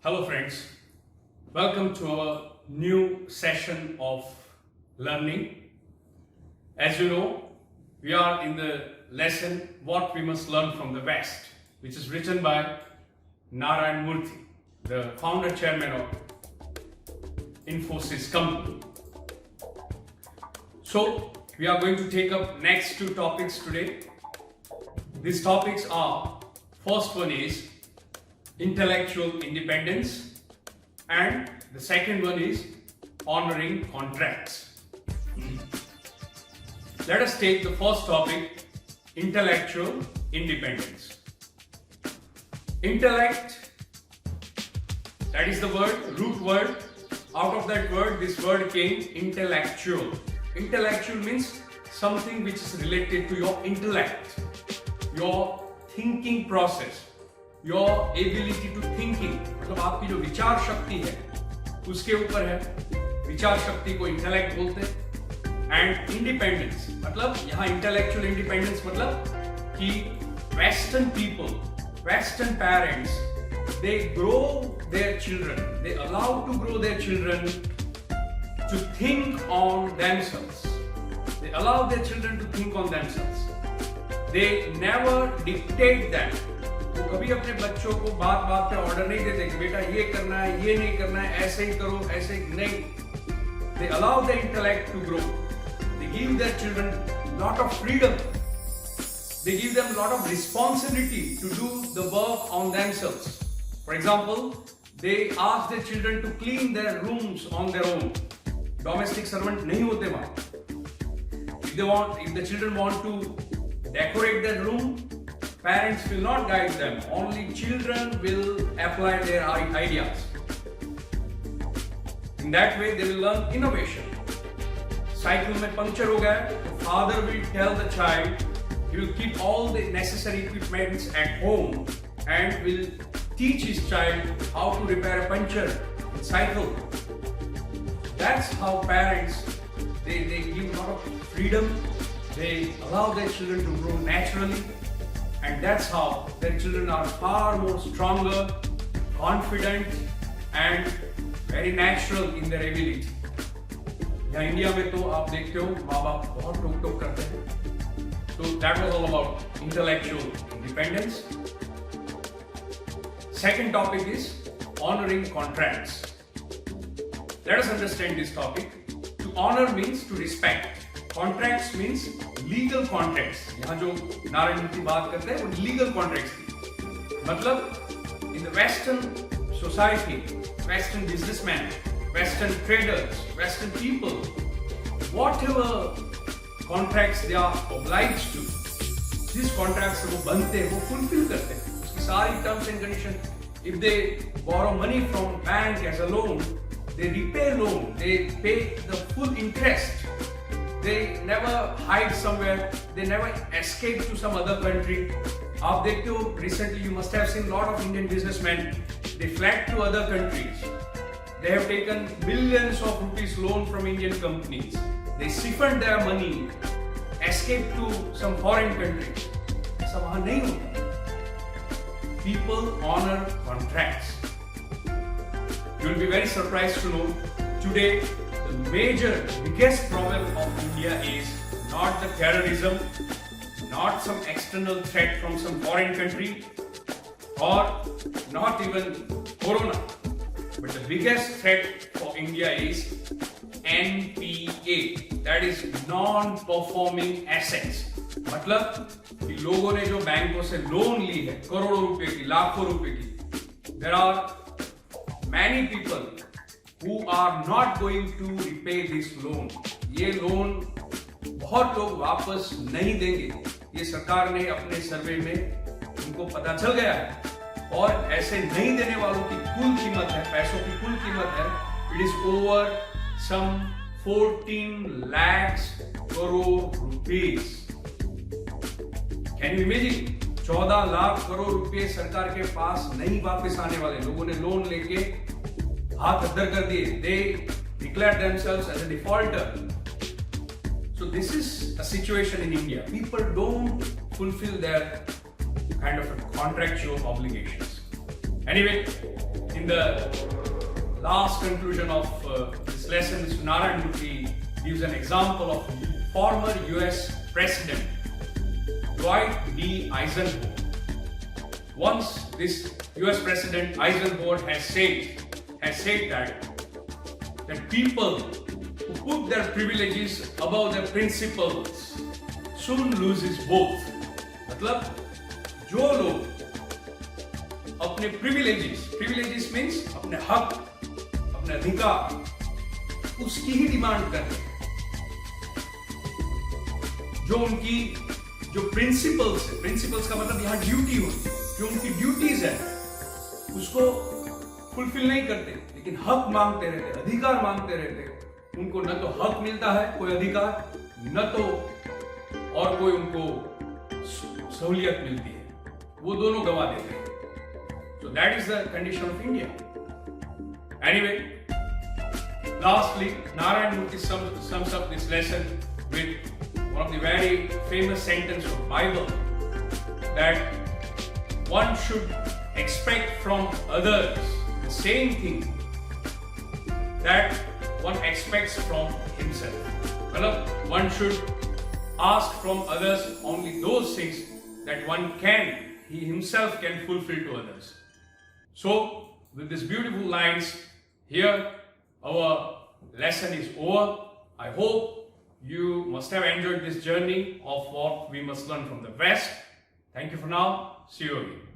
Hello friends, welcome to our new session of learning. As you know, we are in the lesson What We Must Learn from the West, which is written by Narayan Murthy, the founder chairman of Infosys company. So we are going to take up next two topics today. These topics are, first one is intellectual independence, and the second one is honoring contracts. Let us take the first topic, intellectual independence. Intellect, that is the root word. Out of that word, this word came intellectual. Intellectual means something which is related to your intellect, your thinking process, your ability to thinking, मतलब आपकी जो विचार शक्ति है उसके ऊपर है. विचार शक्ति को इंटेलेक्ट बोलते हैं. एंड इंडिपेंडेंस मतलब यहाँ इंटेलेक्चुअल इंडिपेंडेंस मतलब कि western people, western parents, they grow their children, they allow to grow their children to think on themselves. They allow their children to think on themselves. They never dictate them. वो कभी अपने बच्चों को बात बात पे ऑर्डर नहीं देते कि बेटा ये करना है, ये नहीं करना है, ऐसे ही करो, ऐसे नहीं. They allow their intellect to grow. They give their children lot of freedom. They give them a lot of responsibility to do the work on themselves. For example, they ask their children to clean their rooms on their own. Domestic servant नहीं होते वहाँ. If the children want to decorate their room, parents will not guide them. Only children will apply their ideas. In that way, they will learn innovation. Cycle में puncture हो गया, the father will tell the child, he will keep all the necessary equipments at home and will teach his child how to repair a puncture in cycle. That's how parents, they give a lot of freedom. They allow their children to grow naturally. And that's how their children are far more stronger, confident and very natural in their ability. यहाँ India में तो आप देखते हो माँ बाप बहुत रोक टोक करते हैं. So that was all about intellectual independence. Second topic is honoring contracts. Let us understand this topic. To honor means to respect. Contracts means legal contracts. यहाँ जो नारायण मूर्ति बात करते हैं वो legal contracts की. मतलब in the Western society, Western businessmen, Western traders, Western people, whatever contracts they are obliged to, जिस contracts से वो बनते हैं वो fulfill करते हैं. उसकी सारी terms and conditions. If they borrow money from bank as a loan, they repay loan, they pay the full interest. They never hide somewhere. They never escape to some other country. आप देखते हो recently you must have seen lot of Indian businessmen. They fled to other countries. They have taken millions of rupees loan from Indian companies. They siphoned their money, escaped to some foreign countries. ऐसा वहाँ नहीं होता. People honor contracts. You will be very surprised to know today the biggest problem of India is not the terrorism, not some external threat from some foreign country, or not even Corona, but the biggest threat for India is NPA, that is non-performing assets. मतलब कि लोगों ने जो बैंकों से loan ली है करोड़ों रुपए की, लाखों रुपए की, there are many people who are not going to repay this loan. ये लोन बहुत लोग वापस नहीं देंगे. ये सरकार ने अपने सर्वे में उनको पता चल गया है. और ऐसे नहीं देने वालों की कुल कीमत है, पैसों की कुल कीमत है, it is over some 14 lakhs crore rupees. Can you imagine? 14 lakh crore रुपए सरकार के पास नहीं वापस आने वाले. लोगों ने लोन लेके हाथ अद्दर कर दिए. They declared themselves as a defaulter. So this is a situation in India. People don't fulfill their kind of contractual obligations. Anyway, in in the last conclusion of this lesson, Mr. Narayan Murthy gives an example of former US President Dwight D. Eisenhower. Once this US President Eisenhower has said that people who put their privileges above their principles soon loses both. मतलब जो लोग अपने privileges means अपने हक, अपने अधिकार, उसकी ही demand करते हैं, जो उनकी जो प्रिंसिपल्स का मतलब यहाँ ड्यूटी होती है, जो उनकी ड्यूटीज है उसको फुलफिल नहीं करते, लेकिन हक मांगते रहते, अधिकार मांगते रहते, उनको न तो हक मिलता है कोई अधिकार, न तो और कोई उनको सहूलियत मिलती है, वो दोनों गवा देते हैं. So that is the condition of India. Anyway, lastly, Narayan Murthy sums up this lesson with one of the very famous sentences of Bible, that one should expect from others the same thing that one expects from himself. मतलब one should ask from others only those things that he himself can fulfill to others. So, with these beautiful lines here, our lesson is over. I hope you must have enjoyed this journey of what we must learn from the West. Thank you for now. See you again.